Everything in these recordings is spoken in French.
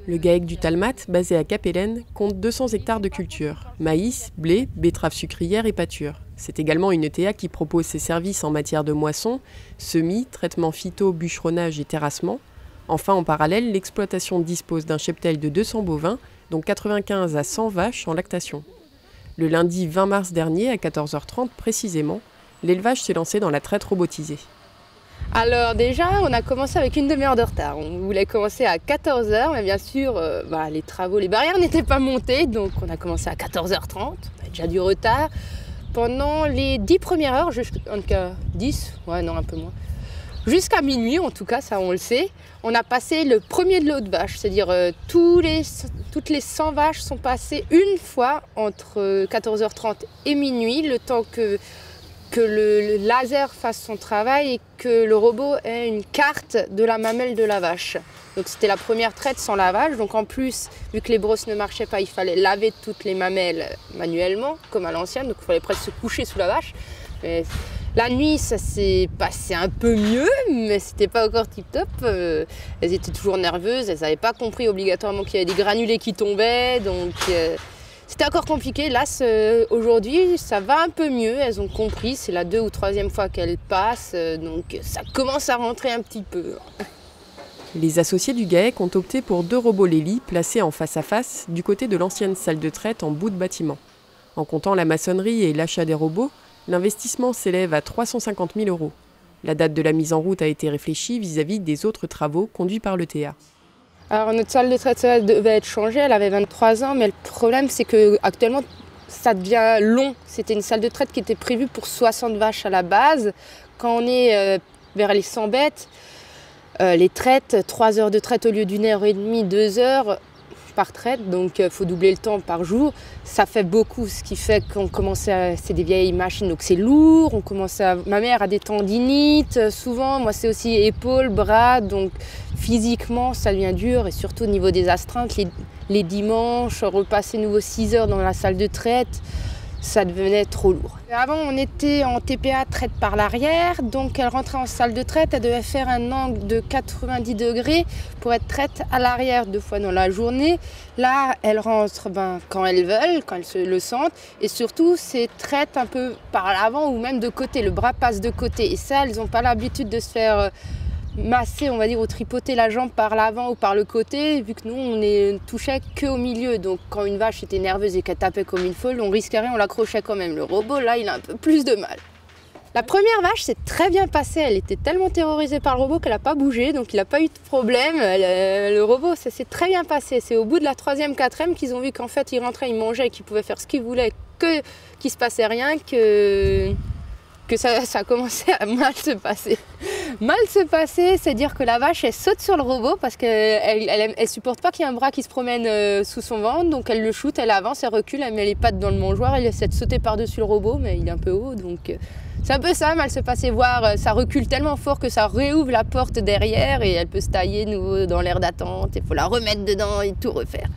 Le GAEC du Talmat, basé à Capellen, compte 200 hectares de culture. Maïs, blé, betteraves sucrières et pâtures. C'est également une ETA qui propose ses services en matière de moisson, semis, traitement phyto, bûcheronnage et terrassement. Enfin, en parallèle, l'exploitation dispose d'un cheptel de 200 bovins, dont 95 à 100 vaches en lactation. Le lundi 20 mars dernier, à 14h30 précisément, l'élevage s'est lancé dans la traite robotisée. Alors déjà, on a commencé avec une demi-heure de retard. On voulait commencer à 14h, mais bien sûr, les travaux, les barrières n'étaient pas montées, donc on a commencé à 14h30. On a déjà du retard. Pendant les 10 premières heures, en tout cas 10, un peu moins, jusqu'à minuit, en tout cas, ça on le sait, on a passé le premier de lot de vaches, c'est-à-dire toutes les 100 vaches sont passées une fois entre 14h30 et minuit, le temps que le laser fasse son travail et que le robot ait une carte de la mamelle de la vache. Donc c'était la première traite sans lavage, donc en plus, vu que les brosses ne marchaient pas, il fallait laver toutes les mamelles manuellement, comme à l'ancienne, donc il fallait presque se coucher sous la vache. Mais la nuit, ça s'est passé un peu mieux, mais c'était pas encore tip-top. Elles étaient toujours nerveuses, elles n'avaient pas compris obligatoirement qu'il y avait des granulés qui tombaient, donc c'était encore compliqué. Là, aujourd'hui, ça va un peu mieux, elles ont compris, c'est la 2e ou 3e fois qu'elles passent, donc ça commence à rentrer un petit peu. Les associés du GAEC ont opté pour 2 robots Lely placés en face à face du côté de l'ancienne salle de traite en bout de bâtiment. En comptant la maçonnerie et l'achat des robots, l'investissement s'élève à 350 000 €. La date de la mise en route a été réfléchie vis-à-vis des autres travaux conduits par l'ETA. Alors notre salle de traite devait être changée, elle avait 23 ans, mais le problème c'est qu'actuellement ça devient long. C'était une salle de traite qui était prévue pour 60 vaches à la base. Quand on est vers les 100 bêtes, les traites, 3 heures de traite au lieu d'1 heure et demie, 2 heures par traite, donc il faut doubler le temps par jour. Ça fait beaucoup, ce qui fait qu'on commençait à... C'est des vieilles machines, donc c'est lourd. Ma mère a des tendinites, souvent. Moi, c'est aussi épaules, bras, donc physiquement, ça devient dur. Et surtout au niveau des astreintes, les dimanches, repasser nouveau 6 heures dans la salle de traite, ça devenait trop lourd. Avant, on était en TPA traite par l'arrière, donc elle rentrait en salle de traite, elle devait faire un angle de 90 degrés pour être traite à l'arrière 2 fois dans la journée. Là, elle rentre quand elles veulent, quand elles le sentent, et surtout, c'est traite un peu par l'avant ou même de côté, le bras passe de côté. Et ça, elles n'ont pas l'habitude de se faire masser, on va dire, ou tripoter la jambe par l'avant ou par le côté, vu que nous, on ne touchait qu'au milieu. Donc, quand une vache était nerveuse et qu'elle tapait comme une folle, on risquait rien, on l'accrochait quand même. Le robot, là, il a un peu plus de mal. La première vache s'est très bien passée. Elle était tellement terrorisée par le robot qu'elle n'a pas bougé, donc il n'a pas eu de problème. Le robot, ça s'est très bien passé. C'est au bout de la 3e, 4e qu'ils ont vu qu'en fait, il rentrait, il mangeait, qu'il pouvait faire ce qu'il voulait, qu'il ne se passait rien, que ça a commencé à mal se passer. Mal se passer, c'est dire que la vache, elle saute sur le robot parce qu'elle supporte pas qu'il y ait un bras qui se promène sous son ventre, donc elle le shoot, elle avance, elle recule, elle met les pattes dans le mangeoire, elle essaie de sauter par-dessus le robot, mais il est un peu haut, donc c'est un peu ça, mal se passer, voir, ça recule tellement fort que ça réouvre la porte derrière et elle peut se tailler nouveau dans l'aire d'attente, il faut la remettre dedans et tout refaire.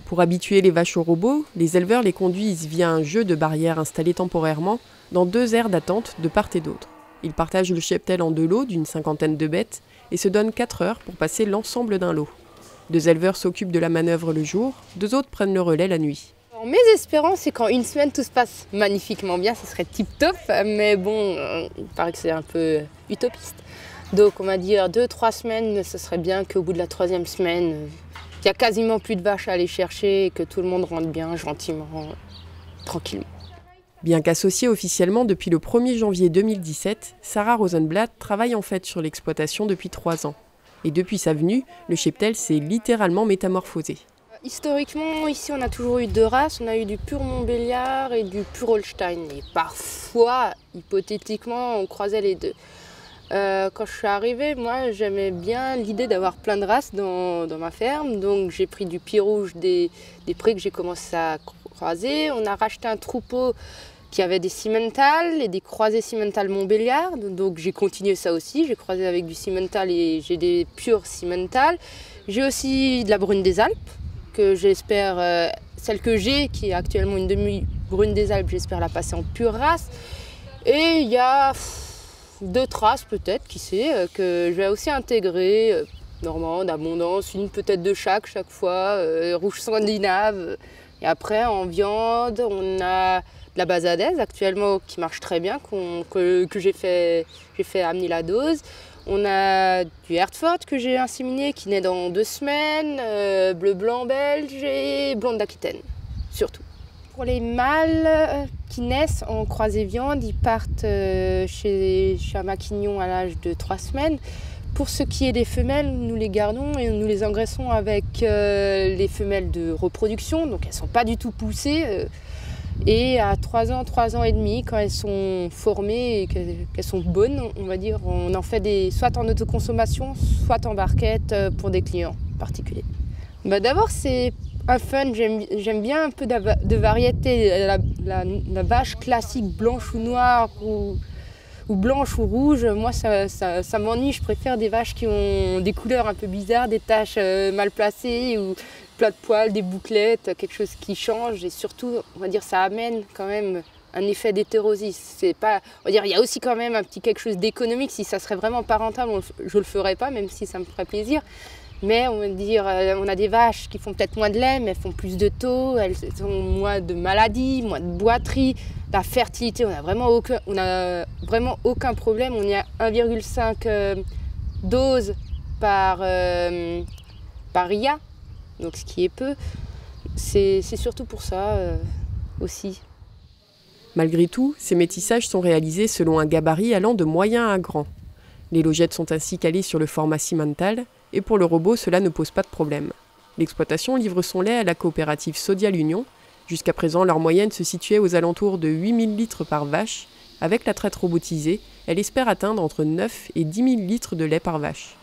Pour habituer les vaches aux robots, les éleveurs les conduisent via un jeu de barrières installées temporairement dans 2 aires d'attente de part et d'autre. Ils partagent le cheptel en 2 lots d'une 50aine de bêtes et se donnent 4 heures pour passer l'ensemble d'un lot. 2 éleveurs s'occupent de la manœuvre le jour, 2 autres prennent le relais la nuit. Alors, mes espérances, c'est qu'en une semaine, tout se passe magnifiquement bien, ce serait tip-top, mais bon, il paraît que c'est un peu utopiste. Donc on va dire 2-3 semaines, ce serait bien qu'au bout de la 3e semaine, il n'y a quasiment plus de vaches à aller chercher et que tout le monde rentre bien, gentiment, tranquillement. Bien qu'associée officiellement depuis le 1er janvier 2017, Sarah Rosenblatt travaille en fait sur l'exploitation depuis 3 ans. Et depuis sa venue, le cheptel s'est littéralement métamorphosé. Historiquement, ici on a toujours eu 2 races, on a eu du pur Montbéliard et du pur Holstein. Et parfois, hypothétiquement, on croisait les 2. Quand je suis arrivée, moi j'aimais bien l'idée d'avoir plein de races dans ma ferme. Donc j'ai pris du pied rouge des prés que j'ai commencé à croiser. On a racheté un troupeau qui avait des Simmental et des croisés Simmental Montbéliard. Donc j'ai continué ça aussi, j'ai croisé avec du Simmental et j'ai des purs Simmental. J'ai aussi de la brune des Alpes, que j'espère, celle que j'ai, qui est actuellement une demi-brune des Alpes, j'espère la passer en pure race. Et il y a 2 traces peut-être, qui sait, que je vais aussi intégrer normande, abondance, une peut-être de chaque fois, rouge scandinave. Et après, en viande, on a de la basadaise actuellement qui marche très bien, que j'ai fait amener la dose. On a du Hertford que j'ai inséminé qui naît dans 2 semaines, bleu blanc belge et blonde d'Aquitaine, surtout. Pour les mâles qui naissent en croisée viande, ils partent chez un maquignon à l'âge de 3 semaines. Pour ce qui est des femelles, nous les gardons et nous les engraissons avec les femelles de reproduction, donc elles ne sont pas du tout poussées. Et à 3 ans et demi, quand elles sont formées et qu'elles sont bonnes, on va dire, on en fait soit en autoconsommation, soit en barquette pour des clients particuliers. D'abord, c'est un fun, j'aime bien un peu de variété. La vache classique blanche ou noire ou blanche ou rouge, moi ça m'ennuie, je préfère des vaches qui ont des couleurs un peu bizarres, des taches mal placées ou plat de poils, des bouclettes, quelque chose qui change et surtout, on va dire, ça amène quand même un effet d'hétérosis. C'est pas, on va dire, il y a aussi quand même un petit quelque chose d'économique, si ça serait vraiment pas rentable, je le ferais pas, même si ça me ferait plaisir. Mais on va dire, on a des vaches qui font peut-être moins de lait, mais elles font plus de taux, elles ont moins de maladies, moins de boiterie. La fertilité, on a vraiment aucun problème. On est à 1,5 doses par IA, donc ce qui est peu. C'est surtout pour ça aussi. Malgré tout, ces métissages sont réalisés selon un gabarit allant de moyen à grand. Les logettes sont ainsi calées sur le format cimental, et pour le robot, cela ne pose pas de problème. L'exploitation livre son lait à la coopérative Sodial Union. Jusqu'à présent, leur moyenne se situait aux alentours de 8000 litres par vache. Avec la traite robotisée, elle espère atteindre entre 9 et 10 000 litres de lait par vache.